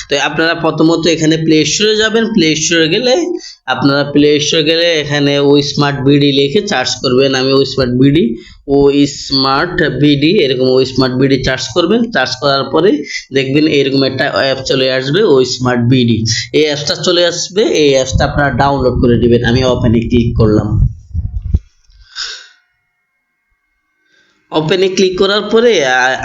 তো আপনারা প্রথমত এখানে প্লে স্টোরে যাবেন, প্লে স্টোরে গেলে এখানে ও স্মার্ট বিডি লিখে সার্চ করবেন। আমি ও স্মার্ট বিডি এরকম ও স্মার্ট বিডি সার্চ করবেন। সার্চ করার পরে দেখবেন এরকম একটা অ্যাপ চলে আসবে, ও স্মার্ট বিডি। এই অ্যাপসটা চলে আসবে, এই অ্যাপসটা আপনারা ডাউনলোড করে দিবেন। আমি ওপেনে ক্লিক করলাম। ওপেনে ক্লিক করার পরে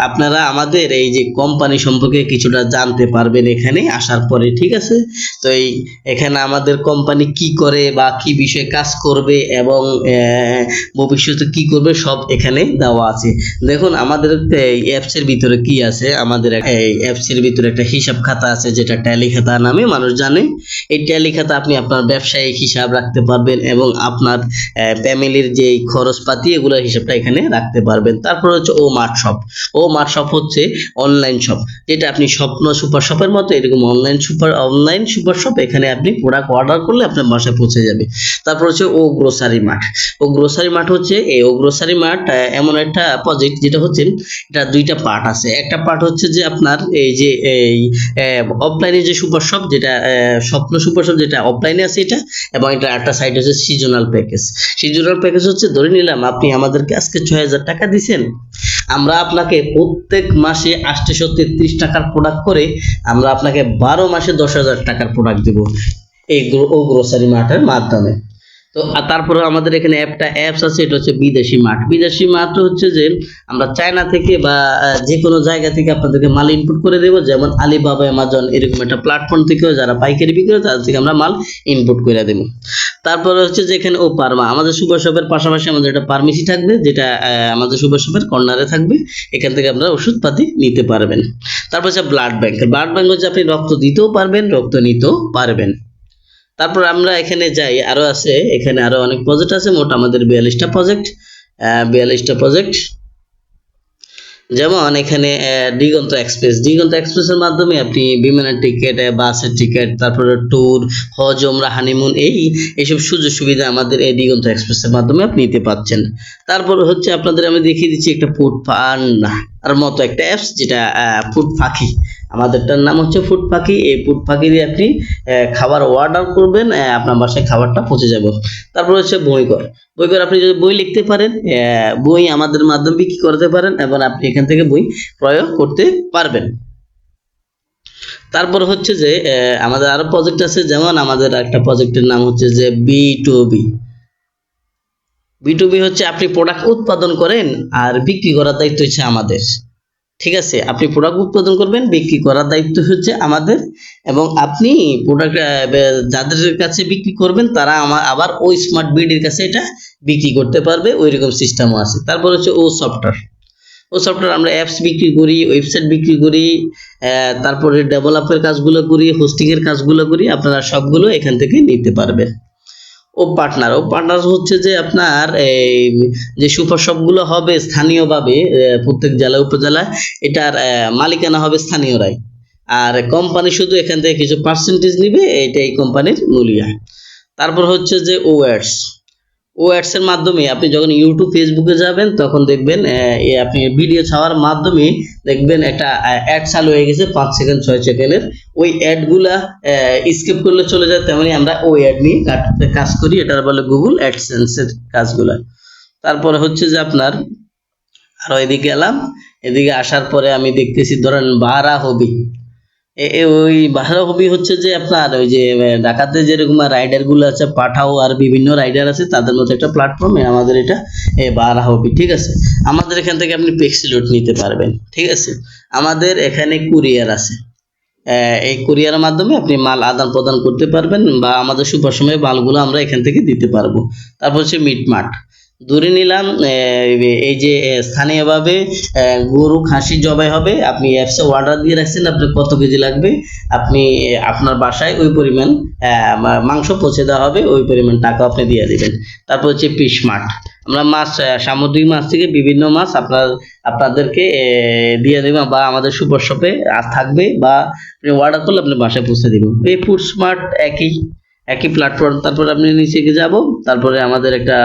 আপনারা আমাদের এই যে কোম্পানি সম্পর্কে কিছুটা জানতে পারবেন এখানে আসার পরে, ঠিক আছে। তো এখানে আমাদের কোম্পানি কি করে বা কি বিষয়ে কাজ করবে এবং ভবিষ্যতে কি করবে সব এখানে দেওয়া আছে। দেখুন আমাদের এই অ্যাপসের ভিতরে কি আছে, আমাদের এই অ্যাপসের ভিতরে একটা হিসাব খাতা আছে যেটা ট্যালি খাতা নামে মানুষ জানে। এই ট্যালি খাতা আপনি আপনার ব্যবসায়িক হিসাব রাখতে পারবেন এবং আপনার ফ্যামিলির যে খরচপাতি এগুলোর হিসাবটা এখানে রাখতে পারবেন। তারপর হচ্ছে ও মার্ট শপ হচ্ছে অনলাইন শপ, যেটা আপনি স্বপ্ন সুপার শপের মতো এরকম অনলাইন সুপার শপ। এখানে আপনি প্রোডাক্ট অর্ডার করলে আপনার বাসায় পৌঁছে যাবে। তারপর হচ্ছে ও গ্রোসারি মার্ট হচ্ছে এমন একটা প্রজেক্ট যেটা হচ্ছে এটা দুইটা পার্ট আছে। একটা পার্ট হচ্ছে যে আপনার এই যে এই অফলাইনে যে সুপার শপ যেটা স্বপ্ন সুপার শপ যেটা অফলাইনে আছে এটা, এবং এটা একটা সাইড হচ্ছে সিজনাল প্যাকেজ হচ্ছে ধরে নিলাম আপনি আমাদেরকে আজকে 6000 টাকা দিছেন, আমরা আপনাকে প্রত্যেক মাসে 833 টাকার প্রোডাক্ট করে আমরা আপনাকে 12 মাসে 10,000 টাকার প্রোডাক্ট দেব এই গ্রোসারি মার্টের মাধ্যমে। তো তারপরে আমাদের এখানে অ্যাপস আছে, এটা হচ্ছে বিদেশি মার্ট হচ্ছে যে আমরা চায়না থেকে বা যে কোনো জায়গা থেকে আপনাদেরকে মাল ইনপুট করে দেবো, যেমন আলিবাবা, অ্যামাজন এরকম একটা প্ল্যাটফর্ম থেকেও যারা পাইকারি বিক্রি করে তাদের থেকে আমরা মাল ইনপুট করে দেবো। তারপরে হচ্ছে যে এখানে ও পারমা, আমাদের সুপার শপের পাশাপাশি আমাদের একটা ফার্মেসি থাকবে, যেটা আমাদের সুপার শপের কর্নারে থাকবে। এখান থেকে আপনারা ওষুধপাতি নিতে পারবেন। তারপর হচ্ছে ব্লাড ব্যাংক হচ্ছে আপনি রক্ত দিতেও পারবেন, রক্ত নিতেও পারবেন। তারপর আমরা এখানে যাই, আরো আছে এখানে আরো অনেক প্রজেক্ট আছে, মোট আমাদের 42টা প্রজেক্ট। যেমন এখানে দিগন্ত এক্সপ্রেসের মাধ্যমে আপনি বিমানের টিকিট, বাসের টিকিট, তারপরে ট্যুর, হজ, ওমরা, হানিমুন এইসব সুযোগ সুবিধা আমাদের এই দিগন্ত এক্সপ্রেসের মাধ্যমে আপনি নিতে পাচ্ছেন। তারপর হচ্ছে আপনাদের আমি দেখিয়ে দিচ্ছি একটা ফুড আর মতো একটা অ্যাপস, যেটা ফুড পাখি। আমাদেরটার নাম হচ্ছে ফুড পাখি। এই ফুড পাখি দিয়ে আপনি খাবার অর্ডার করবেন, আপনার বাসায় খাবারটা পৌঁছে যাবে। তারপর হচ্ছে বইঘর, আপনি যদি বই লিখতে পারেন, বই আমাদের মাধ্যমে বিক্রি করতে পারেন এবং আপনি এখান থেকে বই ক্রয় করতে পারবেন। তারপর হচ্ছে যে আমাদের আরো প্রজেক্ট আছে, যেমন আমাদের একটা প্রজেক্টের নাম হচ্ছে যে B2B হচ্ছে আপনি প্রোডাক্ট উৎপাদন করেন আর বিক্রি করার দায়িত্ব হচ্ছে আমাদের, ঠিক আছে। আপনি প্রোডাক্ট উৎপাদন করবেন, বিক্রি করার দায়িত্ব হচ্ছে আমাদের, এবং আপনি প্রোডাক্ট যাদের কাছে বিক্রি করবেন তারা আবার ওই স্মার্ট বিডির কাছে এটা বিক্রি করতে পারবে, ওইরকম সিস্টেমও আছে। তারপর হচ্ছে ও সফটওয়্যার আমরা অ্যাপস বিক্রি করি, ওয়েবসাইট বিক্রি করি, তারপরে ডেভেলপের কাজগুলো করি, হোস্টিং এর কাজগুলো করি, আপনারা সবগুলো এখান থেকে নিতে পারবেন। ও পার্টনার হচ্ছে যে আপনার এই যে সুপার শপগুলো হবে স্থানীয়ভাবে প্রত্যেক জেলা উপজেলায়, এটার মালিকানা হবে স্থানীয়রাই, আর কোম্পানি শুধু এখান থেকে কিছু পার্সেন্টেজ নিবে, এইটাই কোম্পানির মূল্য। তারপর হচ্ছে যে ও অ্যাডস এর মাধ্যমে আপনি যখন ইউটিউব ফেসবুকে যাবেন তখন দেখবেন আপনি ভিডিও ছাড়ার মাধ্যমে দেখবেন একটা অ্যাড চালু হয়ে গেছে 5 সেকেন্ড 6 সেকেন্ডের, ওই অ্যাডগুলা স্কিপ করলে চলে যায়। তেমনি আমরা ওই অ্যাড নিয়ে কাজ করি, এটার বলে গুগল অ্যাডসেন্সের কাজগুলা। তারপরে হচ্ছে যে আপনার আরো এদিকে এলাম, এদিকে আসার পরে আমি দেখতেছি ধরেন ভাড়া হবি হচ্ছে যে আপনার ওই যে ঢাকাতে যেরকম রাইডার গুলো আছে, পাঠাও আর বিভিন্ন রাইডার আছে, তাদের মধ্যে একটা প্ল্যাটফর্ম আমাদের এটা ভাড়া হবি, ঠিক আছে। আমাদের এখান থেকে আপনি পেক্সি লোড নিতে পারবেন, ঠিক আছে। আমাদের এখানে কুরিয়ার আছে, এই কুরিয়ারের মাধ্যমে আপনি মাল আদান প্রদান করতে পারবেন, বা আমাদের সুপার সময় মালগুলো আমরা এখান থেকে দিতে পারবো। তারপর হচ্ছে মিটমার্ট, ধরে নিলাম এই যে স্থানীয়ভাবে গরু খাসি জবাই হবে, আপনি অ্যাপসে অর্ডার দিয়ে রাখছেন আপনার কত কেজি লাগবে, আপনি আপনার বাসায় ওই পরিমাণ মাংস পৌঁছে দেওয়া হবে, ওই পরিমাণ টাকা আপনি দিয়ে দিবেন। তারপর হচ্ছে ফিশ মার্ট, আমরা সামুদ্রিক মাছ থেকে বিভিন্ন মাছ আপনাদেরকে দিয়ে দেবো, বা আমাদের সুপার শপে থাকবে, বা আপনি অর্ডার করলে আপনার বাসায় পৌঁছে দিব। এই ফুড স্মার্ট একই, একই প্ল্যাটফর্ম। তারপর আপনি নিচে যাব, তারপরে আমাদের একটা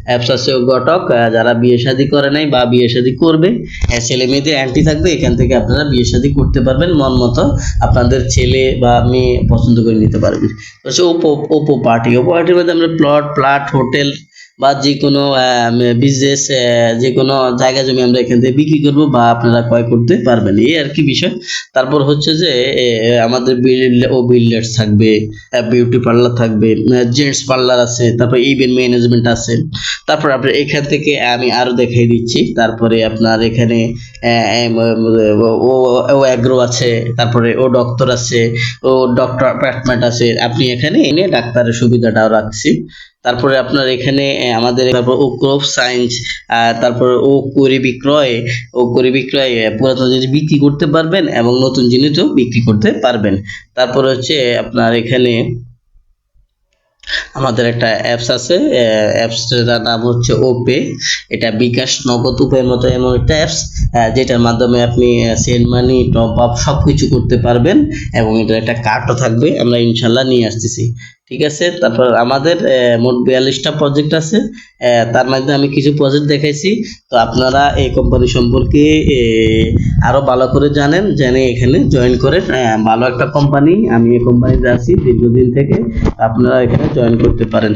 অ্যাপস আছে ঘটক, যারা বিয়ে শাদী করে নাই বা বিয়ে শাদী করবে, ছেলে মেয়েদের অ্যান্টি থাকবে, এখান থেকে আপনারা বিয়ে শাদী করতে পারবেন মন মতো, আপনাদের ছেলে বা মেয়ে পছন্দ করে নিতে পারবেন। হচ্ছে ওপো ওপো পার্টির মধ্যে আমরা প্লট হোটেল বা যে কোনো বিজনেস, যে কোনো জায়গা জমি আমরা এখান থেকে বিক্রি করব বা আপনারা ক্রয় করতে পারবেন, এই আর কি বিষয়। তারপর হচ্ছে যে আমাদের বিল্ডার্স থাকবে, বিউটি পার্লার থাকবে, জেন্টস পার্লার আছে, তারপর ইভেন্ট ম্যানেজমেন্ট আছে। তারপর আপনার এখান থেকে আমি আরো দেখাই দিচ্ছি। তারপরে আপনার এখানে ও ও অ্যাগ্রো আছে, তারপরে ও ডক্টর আছে, ও ডক্টর অ্যাপার্টমেন্ট আছে, আপনি এখানে এনে ডাক্তারের সুবিধাটাও রাখছি। তারপরে আপনার এখানে আমাদের তারপর ও ক্রপ সায়েন্স, তারপর ও করি বিক্রয় পুরাতন জিনিস বিক্রি করতে পারবেন এবং নতুন জিনিসও বিক্রি করতে পারবেন। তারপর হচ্ছে আপনার এখানে আমাদের একটা অ্যাপস আছে, অ্যাপসটার নাম হচ্ছে ওপে। এটা বিকাশ নগদ উপায়ের মতো এমন একটা অ্যাপস, যেটার মাধ্যমে আপনি সেন্ড মানি, টপ আপ সবকিছু করতে পারবেন এবং এটার একটা কার্ডও থাকবে, আমরা ইনশাল্লাহ নিয়ে আসতেছি। ঠিক আছে। তারপর আমাদের মোট 42টা প্রজেক্ট আছে, তার মধ্যে আমি কিছু প্রজেক্ট দেখাইছি। তো আপনারা এই কোম্পানি সম্পর্কে আরো ভালো করে জেনে এখানে জয়েন করেন। ভালো একটা কোম্পানি, আমি এই কোম্পানিতে আছি দীর্ঘদিন থেকে, আপনারা এখানে জয়েন করতে পারেন।